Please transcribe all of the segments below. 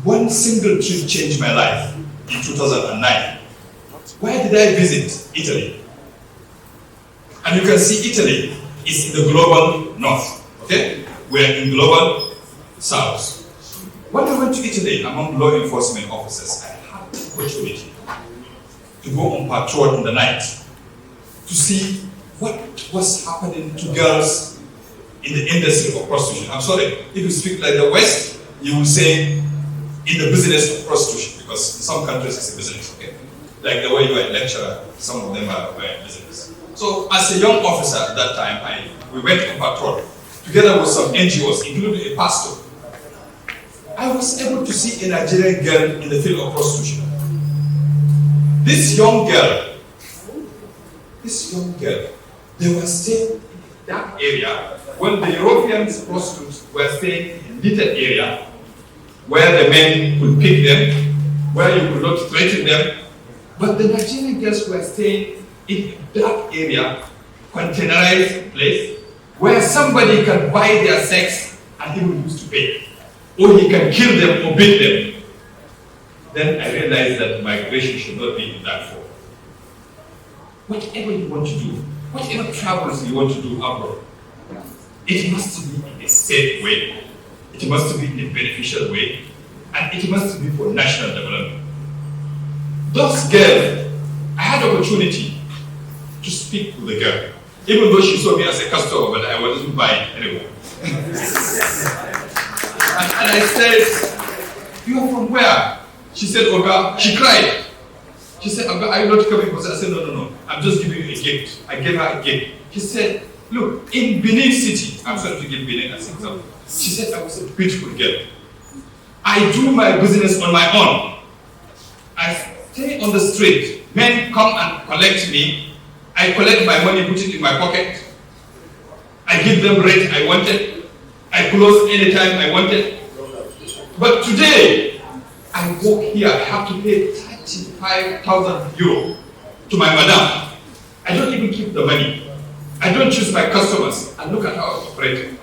one single trip changed my life in 2009. Why did I visit Italy? And you can see Italy is in the global north, okay? We're in global south. When I went to Italy among law enforcement officers, I had the opportunity to go on patrol in the night to see what was happening to girls in the industry of prostitution. I'm sorry, if you speak like the West, you will say in the business of prostitution, because in some countries it's a business, okay? Like the way you are a lecturer, some of them are in business. So as a young officer at that time, we went on patrol together with some NGOs, including a pastor. I was able to see a Nigerian girl in the field of prostitution. This young girl, they were staying in that area when the European prostitutes were staying in a little area where the men could pick them, where you could not threaten them. But the Nigerian girls were staying in a dark area, containerized place, where somebody can buy their sex and he will use to pay. Or he can kill them or beat them. Then I realized that migration should not be in that form. Whatever you want to do, whatever travels you want to do abroad, it must be in a safe way, it must be in a beneficial way, and it must be for national development. Those girls, I had the opportunity to speak with the girl, even though she saw me as a customer, but I wasn't buying anyway. And I said, "You are from where?" She said, "Oga," she cried. She said, "Oga, are you not coming?" I said, no, I'm just giving you a gift. I gave her a gift. She said, "Look, in Benin City," I'm sorry to give Benin as an example. She said, "I was a beautiful girl. I do my business on my own. I stay on the street. Men come and collect me. I collect my money, put it in my pocket. I give them rent I wanted. I close anytime I wanted. But today, I walk here, I have to pay 35,000 euro to my madam. I don't even keep the money. I don't choose my customers. And look at how I operate."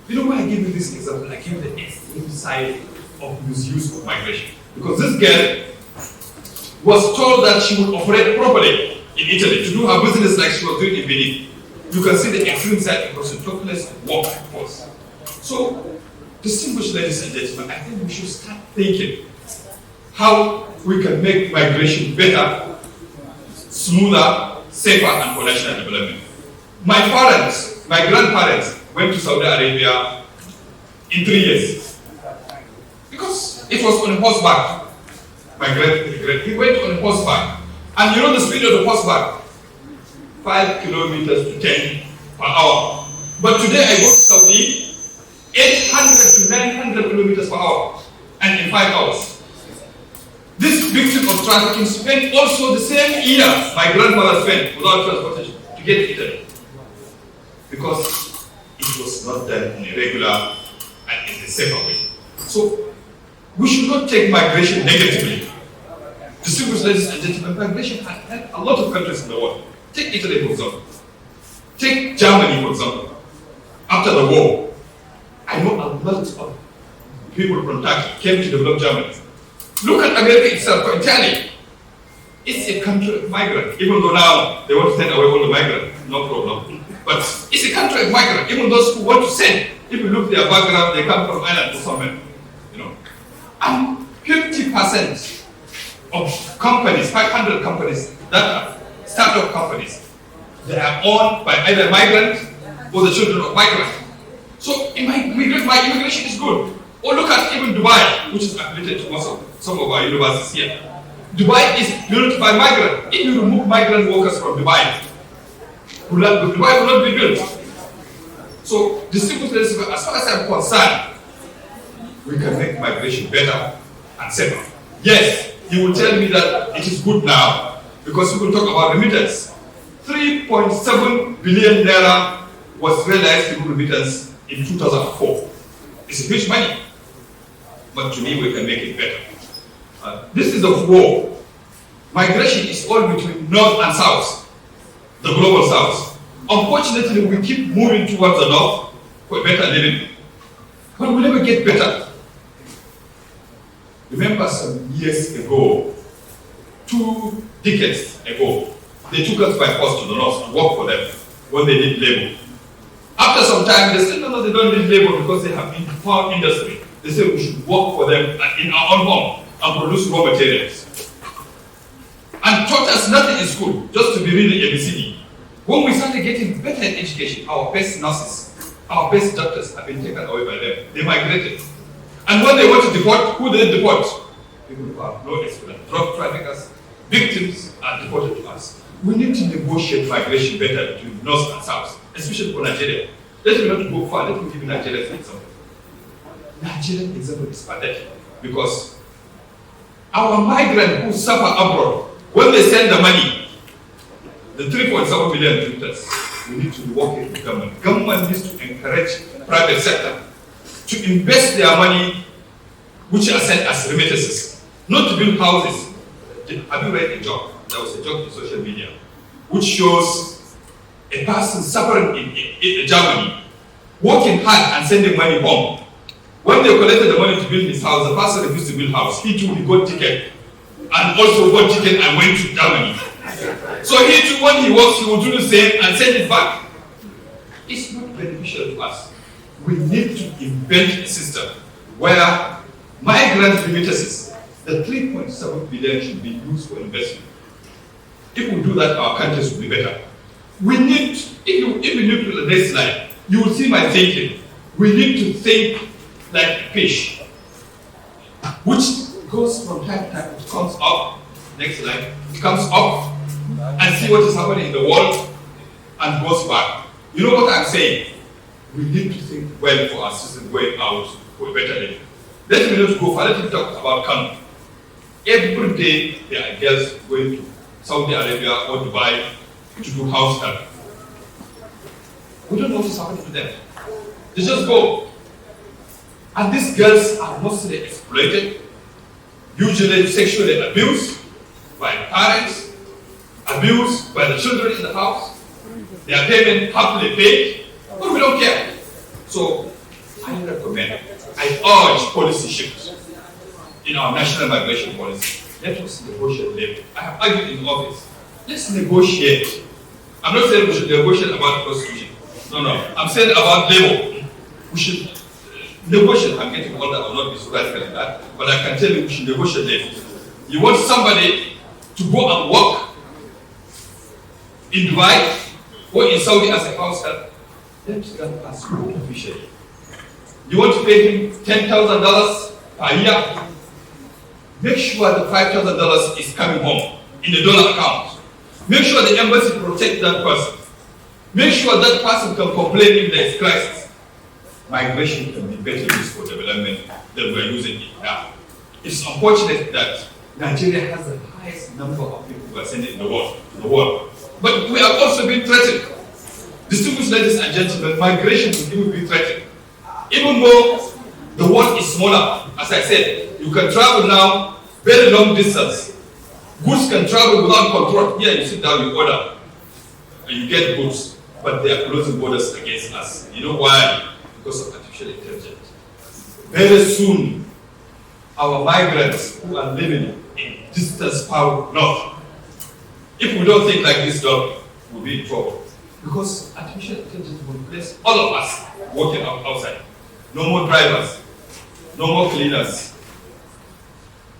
You know why I give you this example? I give you the extreme side of misuse of migration. Because this girl was told that she would operate properly in Italy, to do her business like she was doing in Benin. You can see the extreme side because it took place workforce. So, distinguished ladies and gentlemen, I think we should start thinking how we can make migration better, smoother, safer, and for national development. My parents, my grandparents, went to Saudi Arabia in 3 years because it was on horseback. My great, he went on horseback, and you know the speed of the horseback, 5 kilometers to 10 per hour. But today I go to Saudi, 800 to 900 kilometers per hour, and in 5 hours. This victim of trafficking spent also the same year my grandfather spent without transportation to get to Italy, because it was not done in a regular and in a safer way. So we should not take migration negatively. Distinguished ladies and gentlemen, migration has helped a lot of countries in the world. Take Italy, for example. Take Germany, for example. After the war, I know a lot of people from Turkey came to develop Germany. Look at America itself, Italy. It's a country of migrants, even though now they want to send away all the migrants, no problem. But it's a country of migrants, even those who want to send. If you look at their background, they come from Ireland or somewhere, you know. And 50% of companies, 500 companies that are startup companies, they are owned by either migrants or the children of migrants. So immigration is good. Or look at even Dubai, which is affiliated to some of our universities here. Dubai is built by migrants. If you remove migrant workers from Dubai, Dubai will not be built. So, distinguished, as far as I'm concerned, we can make migration better and safer. Yes, you will tell me that it is good now because we will talk about remittance. 3.7 billion naira was realized in remittance in 2004. It's a huge money, but to me we can make it better. This is a war. Migration is all between north and south, the global south. Unfortunately, we keep moving towards the north for better living, but we'll never get better. Remember some years ago, 2 decades ago, they took us by force to the north to work for them when they need labor. After some time, they said, no, they don't need labor because they have found industry. They said we should work for them in our own home and produce raw materials. And taught us nothing in school, just to be reading ABCD. When we started getting better education, our best nurses, our best doctors have been taken away by them. They migrated. And when they went to deport, who did they deport? People who have no experience. Drug traffickers, victims are deported to us. We need to negotiate migration better between North and South, especially for Nigeria. Let me not go far, let me give you Nigeria's example. Nigerian example is pathetic because our migrants who suffer abroad, when they send the money, the 3.7 million visitors, we need to work with the government. Government needs to encourage private sector to invest their money, which are sent as remittances, not to build houses. Have you read a joke? There was a joke in social media, which shows a person suffering in Germany, working hard and sending money home. When they collected the money to build his house, the person refused to build house. He too, he got ticket, and also got ticket and went to Germany. So he too, when he works, he will do the same and send it back. It's not beneficial to us. We need to invent a system where migrant remittances, the 3.7 billion should be used for investment. If we do that, our countries will be better. We need, if you look to the next slide, you will see my thinking. We need to think like a fish, which goes from time to time, it comes up, next slide, it comes up and see what is happening in the world and goes back. You know what I'm saying? We need to think well for our system going out for a better living. Let me not go far, let me talk about Kano. Every day there are girls going to Saudi Arabia or Dubai to do house help. We don't know what is happening to them. They just go. And these girls are mostly exploited, usually sexually abused by parents, abused by the children in the house. Their payment happily paid, but we don't care. So I recommend, I urge policy shifts in our national migration policy. Let us negotiate labor. I have argued in office. Let's negotiate. I'm not saying we should negotiate about prostitution. No. I'm saying about labor. We should negotiate. I'm getting older, I will not be so radical in that. But I can tell you we should negotiate labor. You want somebody to go and work in Dubai or in Saudi as a house help, let that person go officially. You want to pay him $10,000 per year? Make sure the $5,000 is coming home in the dollar account. Make sure the embassy protects that person. Make sure that person can complain if there is crisis. Migration can be better used for development than we are using it now. It's unfortunate that Nigeria has the highest number of people who are sending in the world. But we are also being threatened. Distinguished ladies and gentlemen, migration will even be threatened. Even though the world is smaller, as I said, you can travel now very long distance. Goods can travel without control. Here you sit down, you order, and you get goods, but they are closing borders against us. You know why? Because of artificial intelligence. Very soon, our migrants who are living in distance far north, if we don't think like this, dog, we'll be in trouble. Because artificial intelligence will replace all of us working outside. No more drivers, no more cleaners,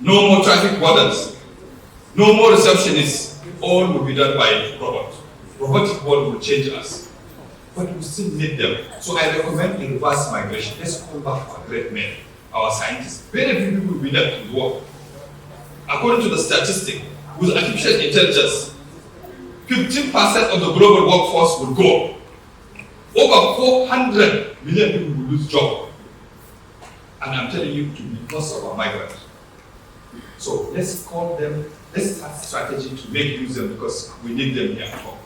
no more traffic wardens, no more receptionists. All will be done by robots. Robotic world will change us, but we still need them. So I recommend a reverse migration. Let's call back our great men, our scientists. Very few people will be left to work. According to the statistic, with artificial intelligence, 15% of the global workforce will go. Over 400 million people will lose jobs. And I'm telling you, to be because of our migrants. So let's call them, let's start a strategy to make use of them because we need them here at home.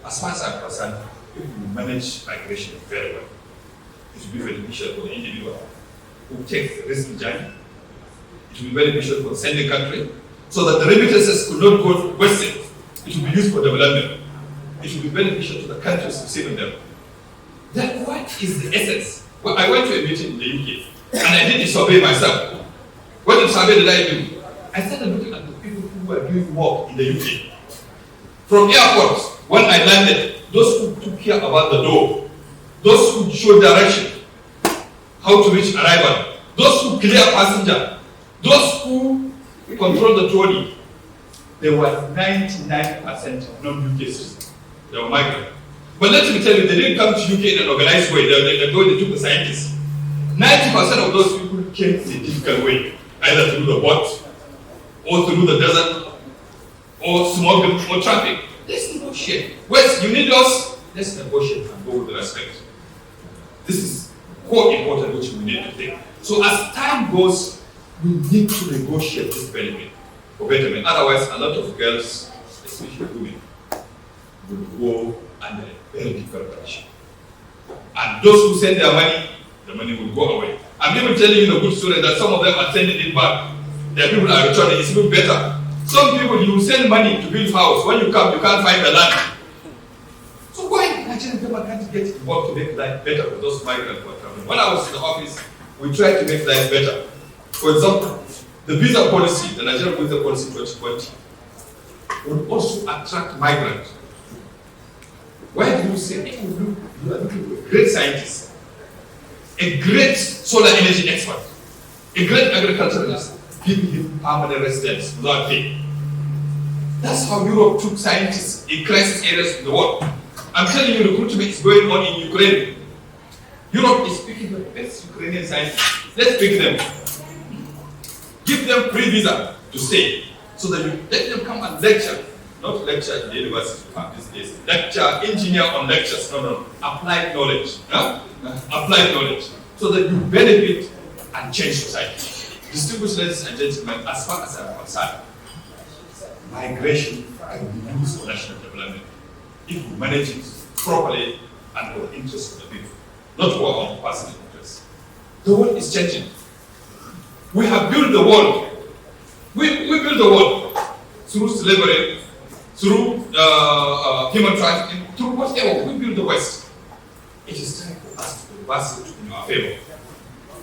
As far as I'm concerned, if we manage migration very well, it will be beneficial for the individual who takes the risk journey. It will be beneficial for the sending country, so that the remittances could not go wasted. It will be used for development. It will be beneficial to the countries receiving them. Then what is the essence? Well, I went to a meeting in the UK and I did a survey myself. What did survey did I do? I started looking at the people who were doing work in the UK. From airport, when I landed, those who took care about the door, those who showed direction, how to reach arrival, those who clear passenger, those who control the trolley, there was 99% non-UK citizens. They were migrants. But let me tell you, they didn't come to UK in an organized way. They took the scientists. 90% of those people came in a difficult way, either through the boat, or through the desert, or smuggling, or traffic. Let's negotiate. West, you need us, let's negotiate and go with respect. This is core important which we need to think. So as time goes, we need to negotiate this benefit for betterment. Otherwise, a lot of girls, especially women, will go under a very difficult condition. And those who send their money, the money will go away. I'm even telling you the good story that some of them are sending it back. Their people are returning, it's even better. Some people, you send money to build house. When you come, you can't find the land. So why Nigerian government can't get involved to make life better for those migrants who are traveling? When I was in the office, we tried to make life better. For example, the visa policy, the Nigerian visa policy 2020, would also attract migrants. Why do you say, if you are looking for a great scientist, a great solar energy expert, a great agriculturalist, give him permanent residence without pay. That's how Europe took scientists in crisis areas in the world. I'm telling you, recruitment is going on in Ukraine. Europe is picking the best Ukrainian scientists. Let's pick them. Give them free visa to stay, so that you let them come and lecture. Not lecture in the university these days. Lecture, engineer on lectures. No. Applied knowledge. Applied knowledge. So that you benefit and change society. Distinguished ladies and gentlemen, as far as I'm concerned, migration can be used for national development if we manage it properly and for the interest of the people, not for our own personal interests. The world is changing. We have built the world. We built the world through slavery, through human trafficking, through whatever. We built the West. It is time for us to reverse it in our favor.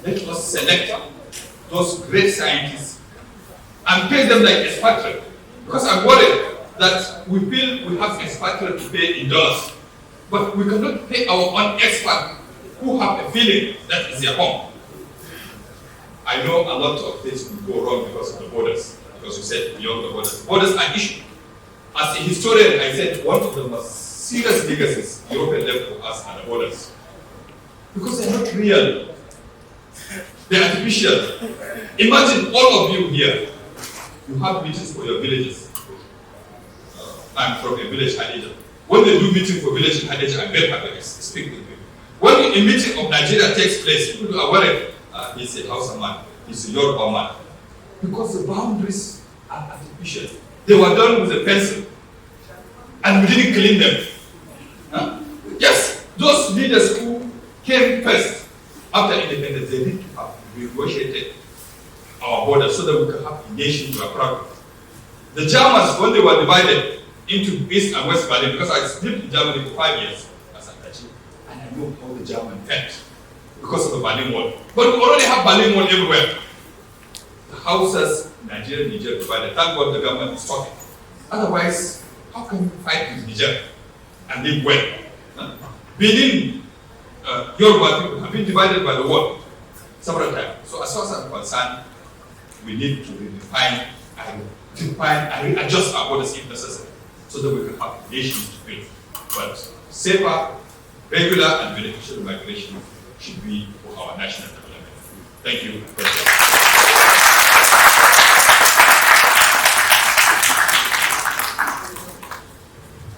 Let us select those great scientists and pay them like expatriate. Because I'm worried that we feel we have expatriate to pay in dollars, but we cannot pay our own expert who have a feeling that is their home. I know a lot of things will go wrong because of the borders, because you said beyond the borders. Borders are an issue. As a historian, I said one of the most serious legacies Europe left for us are the borders. Because they're not real. They're artificial. Imagine all of you here, you have meetings for your villages. I'm from a village, Hadija. When they do meeting for village in Hadija, I'm very happy to speak with you. When a meeting of Nigeria takes place, people are worried, he's a Hausa man, he's a Yoruba man. Because the boundaries are artificial. They were done with a pencil, and we didn't clean them. Yes, those leaders who came first after independence, they need to have negotiated our borders so that we can have a nation to our proud. The Germans, when they were divided into East and West Berlin, because I lived in Germany for 5 years as a Dutch, and I know how the German felt because of the Berlin Wall. But we already have Berlin Wall everywhere. The Hausas, Nigeria, Niger divided. Thank God the government is talking. Otherwise, how can you fight with Niger and live well? Benin, Yoruba people have been divided by the world several times. So as far as I'm concerned, we need to redefine and adjust our borders if necessary, so that we can have a nation to build. But safer, regular, and beneficial migration should be for our national development. Thank you.